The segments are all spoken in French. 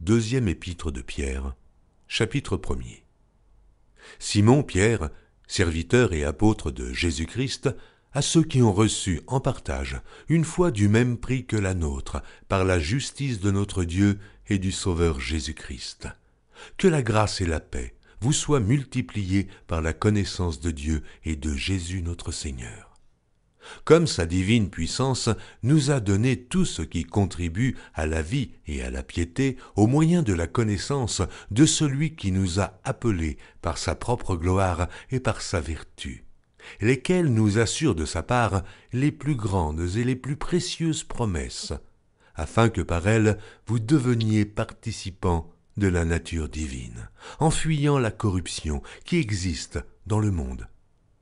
Deuxième épître de Pierre, chapitre 1er. Simon Pierre, serviteur et apôtre de Jésus-Christ, à ceux qui ont reçu en partage une foi du même prix que la nôtre, par la justice de notre Dieu et du Sauveur Jésus-Christ. Que la grâce et la paix vous soient multipliées par la connaissance de Dieu et de Jésus notre Seigneur. Comme sa divine puissance nous a donné tout ce qui contribue à la vie et à la piété au moyen de la connaissance de celui qui nous a appelés par sa propre gloire et par sa vertu, lesquels nous assurent de sa part les plus grandes et les plus précieuses promesses, afin que par elles vous deveniez participants de la nature divine, en fuyant la corruption qui existe dans le monde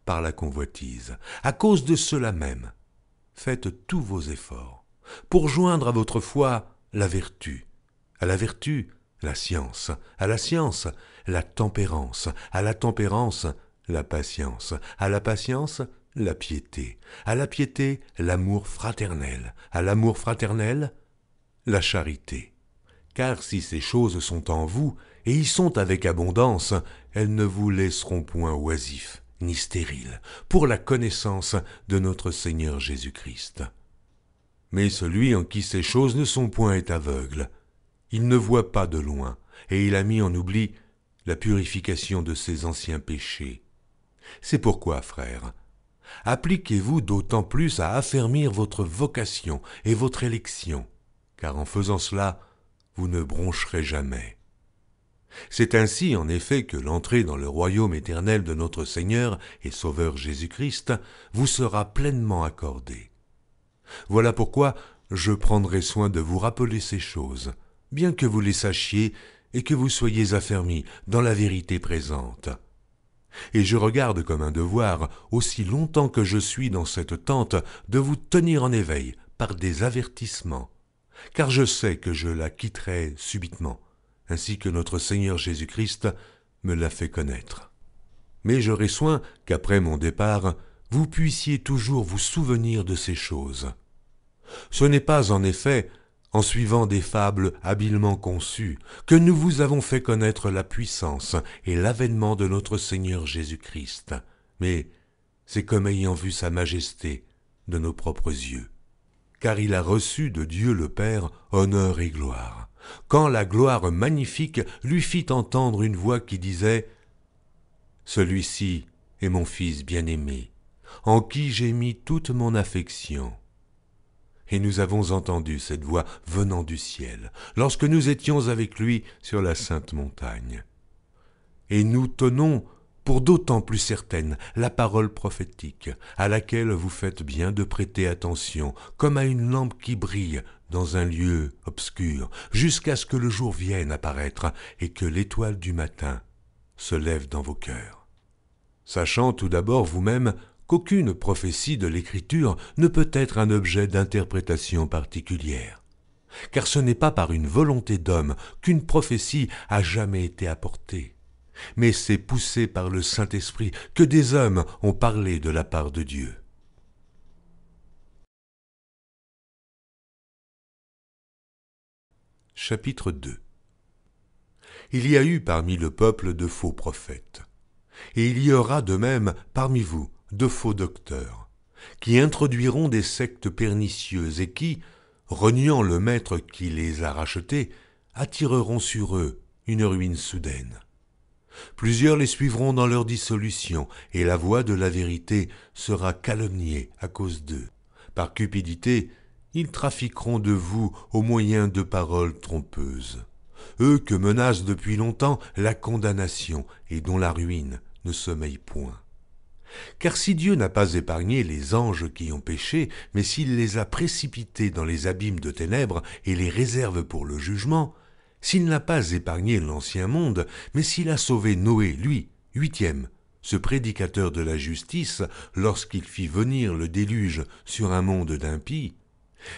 par la convoitise. À cause de cela même, faites tous vos efforts pour joindre à votre foi la vertu, à la vertu la science, à la science la tempérance, à la tempérance la patience, à la patience la piété, à la piété l'amour fraternel, à l'amour fraternel la charité. Car si ces choses sont en vous, et y sont avec abondance, elles ne vous laisseront point oisifs ni stériles pour la connaissance de notre Seigneur Jésus-Christ. Mais celui en qui ces choses ne sont point est aveugle. Il ne voit pas de loin, et il a mis en oubli la purification de ses anciens péchés. C'est pourquoi, frères, appliquez-vous d'autant plus à affermir votre vocation et votre élection, car en faisant cela, vous ne broncherez jamais. C'est ainsi, en effet, que l'entrée dans le royaume éternel de notre Seigneur et Sauveur Jésus-Christ vous sera pleinement accordée. Voilà pourquoi je prendrai soin de vous rappeler ces choses, bien que vous les sachiez et que vous soyez affermis dans la vérité présente. Et je regarde comme un devoir, aussi longtemps que je suis dans cette tente, de vous tenir en éveil par des avertissements, car je sais que je la quitterai subitement, ainsi que notre Seigneur Jésus-Christ me l'a fait connaître. Mais j'aurai soin qu'après mon départ, vous puissiez toujours vous souvenir de ces choses. Ce n'est pas en effet en suivant des fables habilement conçues que nous vous avons fait connaître la puissance et l'avènement de notre Seigneur Jésus-Christ, mais c'est comme ayant vu sa majesté de nos propres yeux. Car il a reçu de Dieu le Père honneur et gloire, quand la gloire magnifique lui fit entendre une voix qui disait « Celui-ci est mon Fils bien-aimé, en qui j'ai mis toute mon affection. » Et nous avons entendu cette voix venant du ciel, lorsque nous étions avec lui sur la sainte montagne. Et nous tenons pour d'autant plus certaine la parole prophétique, à laquelle vous faites bien de prêter attention, comme à une lampe qui brille dans un lieu obscur, jusqu'à ce que le jour vienne apparaître et que l'étoile du matin se lève dans vos cœurs. Sachant tout d'abord vous-même qu'aucune prophétie de l'Écriture ne peut être un objet d'interprétation particulière, car ce n'est pas par une volonté d'homme qu'une prophétie a jamais été apportée, mais c'est poussé par le Saint-Esprit que des hommes ont parlé de la part de Dieu. Chapitre 2. Il y a eu parmi le peuple de faux prophètes, et il y aura de même parmi vous de faux docteurs, qui introduiront des sectes pernicieuses et qui, reniant le maître qui les a rachetés, attireront sur eux une ruine soudaine. Plusieurs les suivront dans leur dissolution, et la voie de la vérité sera calomniée à cause d'eux. Par cupidité, ils trafiqueront de vous au moyen de paroles trompeuses. Eux que menace depuis longtemps la condamnation et dont la ruine ne sommeille point. Car si Dieu n'a pas épargné les anges qui ont péché, mais s'il les a précipités dans les abîmes de ténèbres et les réserve pour le jugement, s'il n'a pas épargné l'ancien monde, mais s'il a sauvé Noé, lui, 8e, ce prédicateur de la justice, lorsqu'il fit venir le déluge sur un monde d'impies,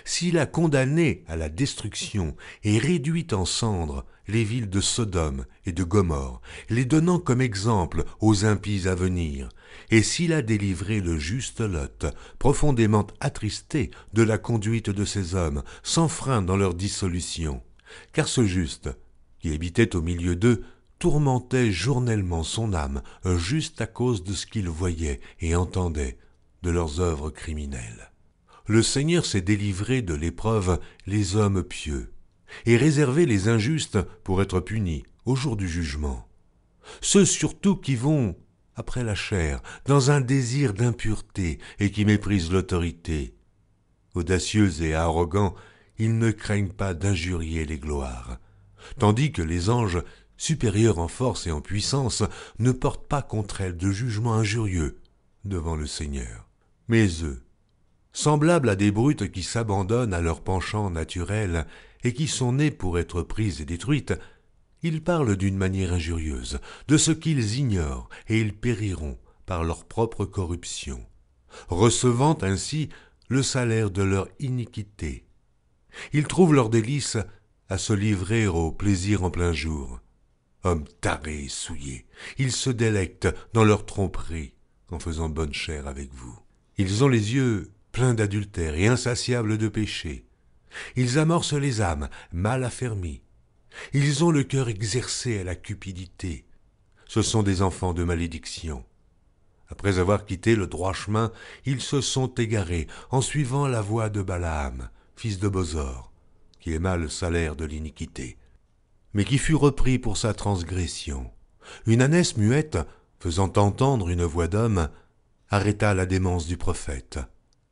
s'il a condamné à la destruction et réduit en cendres les villes de Sodome et de Gomorrhe, les donnant comme exemple aux impies à venir, et s'il a délivré le juste Lot, profondément attristé de la conduite de ces hommes, sans frein dans leur dissolution, car ce juste qui habitait au milieu d'eux, tourmentait journellement son âme, juste à cause de ce qu'ils voyaient et entendaient de leurs œuvres criminelles. Le Seigneur s'est délivré de l'épreuve les hommes pieux, et réservé les injustes pour être punis au jour du jugement. Ceux surtout qui vont, après la chair, dans un désir d'impureté et qui méprisent l'autorité. Audacieux et arrogants, ils ne craignent pas d'injurier les gloires, tandis que les anges, supérieurs en force et en puissance, ne portent pas contre elles de jugement injurieux devant le Seigneur. Mais eux, semblables à des brutes qui s'abandonnent à leurs penchants naturels et qui sont nées pour être prises et détruites, ils parlent d'une manière injurieuse de ce qu'ils ignorent et ils périront par leur propre corruption, recevant ainsi le salaire de leur iniquité. Ils trouvent leur délice à se livrer au plaisir en plein jour. Hommes tarés et souillés, ils se délectent dans leur tromperie en faisant bonne chère avec vous. Ils ont les yeux pleins d'adultère et insatiables de péché. Ils amorcent les âmes mal affermies. Ils ont le cœur exercé à la cupidité. Ce sont des enfants de malédiction. Après avoir quitté le droit chemin, ils se sont égarés en suivant la voie de Balaam, fils de Bosor, qui aima le salaire de l'iniquité, mais qui fut repris pour sa transgression. Une ânesse muette, faisant entendre une voix d'homme, arrêta la démence du prophète.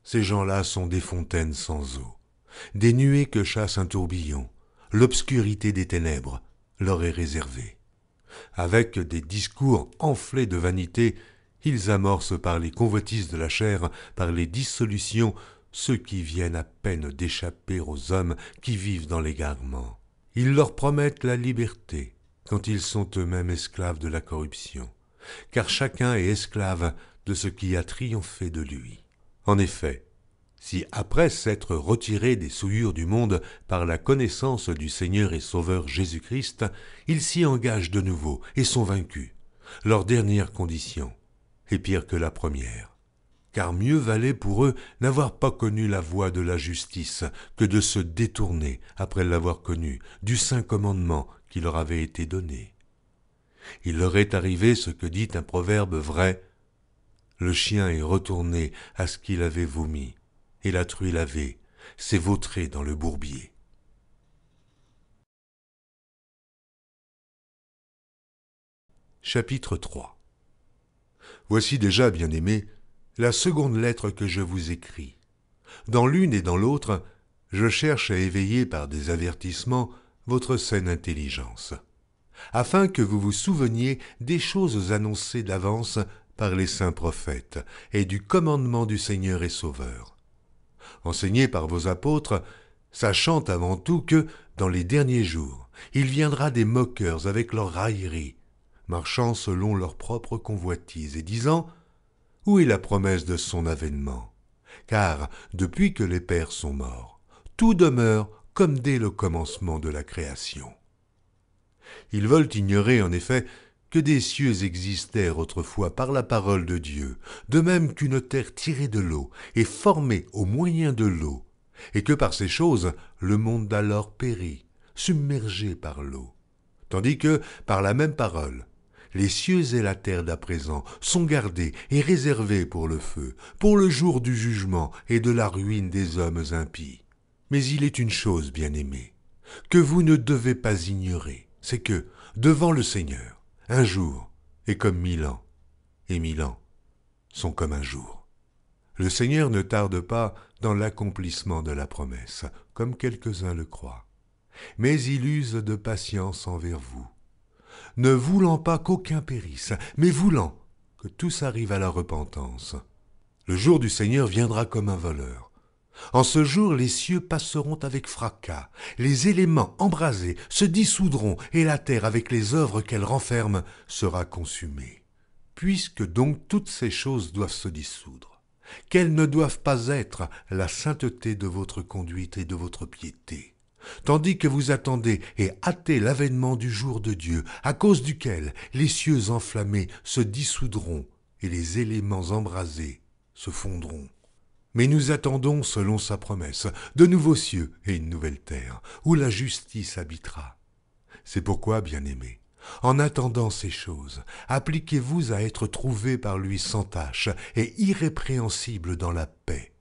Ces gens-là sont des fontaines sans eau, des nuées que chasse un tourbillon. L'obscurité des ténèbres leur est réservée. Avec des discours enflés de vanité, ils amorcent par les convoitises de la chair, par les dissolutions, ceux qui viennent à peine d'échapper aux hommes qui vivent dans l'égarement. Ils leur promettent la liberté, quand ils sont eux-mêmes esclaves de la corruption, car chacun est esclave de ce qui a triomphé de lui. En effet, si après s'être retirés des souillures du monde par la connaissance du Seigneur et Sauveur Jésus-Christ, ils s'y engagent de nouveau et sont vaincus, leur dernière condition est pire que la première. Car mieux valait pour eux n'avoir pas connu la voie de la justice que de se détourner, après l'avoir connue, du saint commandement qui leur avait été donné. Il leur est arrivé ce que dit un proverbe vrai, « Le chien est retourné à ce qu'il avait vomi, et la truie lavée s'est vautrée dans le bourbier. » Chapitre 3. Voici déjà, bien-aimés, la seconde lettre que je vous écris. Dans l'une et dans l'autre, je cherche à éveiller par des avertissements votre saine intelligence, afin que vous vous souveniez des choses annoncées d'avance par les saints prophètes et du commandement du Seigneur et Sauveur. Enseignés par vos apôtres, sachant avant tout que, dans les derniers jours, il viendra des moqueurs avec leurs railleries, marchant selon leur propre convoitise et disant « Où est la promesse de son avènement ? Car, depuis que les pères sont morts, tout demeure comme dès le commencement de la création. » Ils veulent ignorer, en effet, que des cieux existèrent autrefois par la parole de Dieu, de même qu'une terre tirée de l'eau et formée au moyen de l'eau, et que par ces choses le monde d'alors périt, submergé par l'eau, tandis que, par la même parole, les cieux et la terre d'à présent sont gardés et réservés pour le feu, pour le jour du jugement et de la ruine des hommes impies. Mais il est une chose, bien-aimée, que vous ne devez pas ignorer, c'est que, devant le Seigneur, un jour est comme 1000 ans, et 1000 ans sont comme un jour. Le Seigneur ne tarde pas dans l'accomplissement de la promesse, comme quelques-uns le croient, mais il use de patience envers vous, ne voulant pas qu'aucun périsse, mais voulant que tous arrivent à la repentance. Le jour du Seigneur viendra comme un voleur. En ce jour, les cieux passeront avec fracas, les éléments embrasés se dissoudront et la terre, avec les œuvres qu'elle renferme, sera consumée. Puisque donc toutes ces choses doivent se dissoudre, quelles ne doivent pas être la sainteté de votre conduite et de votre piété, tandis que vous attendez et hâtez l'avènement du jour de Dieu, à cause duquel les cieux enflammés se dissoudront et les éléments embrasés se fondront. Mais nous attendons, selon sa promesse, de nouveaux cieux et une nouvelle terre, où la justice habitera. C'est pourquoi, bien-aimés, en attendant ces choses, appliquez-vous à être trouvés par lui sans tache et irrépréhensibles dans la paix.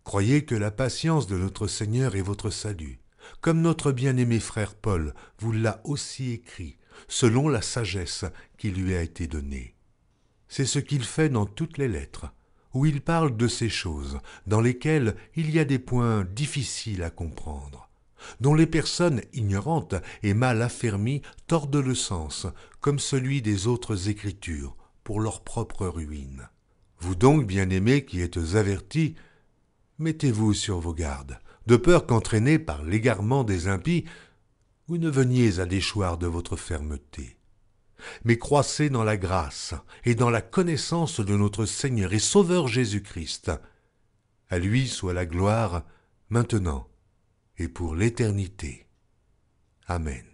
Croyez que la patience de notre Seigneur est votre salut, comme notre bien-aimé frère Paul vous l'a aussi écrit, selon la sagesse qui lui a été donnée. C'est ce qu'il fait dans toutes les lettres, où il parle de ces choses, dans lesquelles il y a des points difficiles à comprendre, dont les personnes ignorantes et mal affermies tordent le sens, comme celui des autres Écritures, pour leur propre ruine. Vous donc, bien-aimés qui êtes avertis, mettez-vous sur vos gardes, de peur qu'entraînés par l'égarement des impies, vous ne veniez à déchoir de votre fermeté. Mais croissez dans la grâce et dans la connaissance de notre Seigneur et Sauveur Jésus-Christ. À lui soit la gloire, maintenant et pour l'éternité. Amen.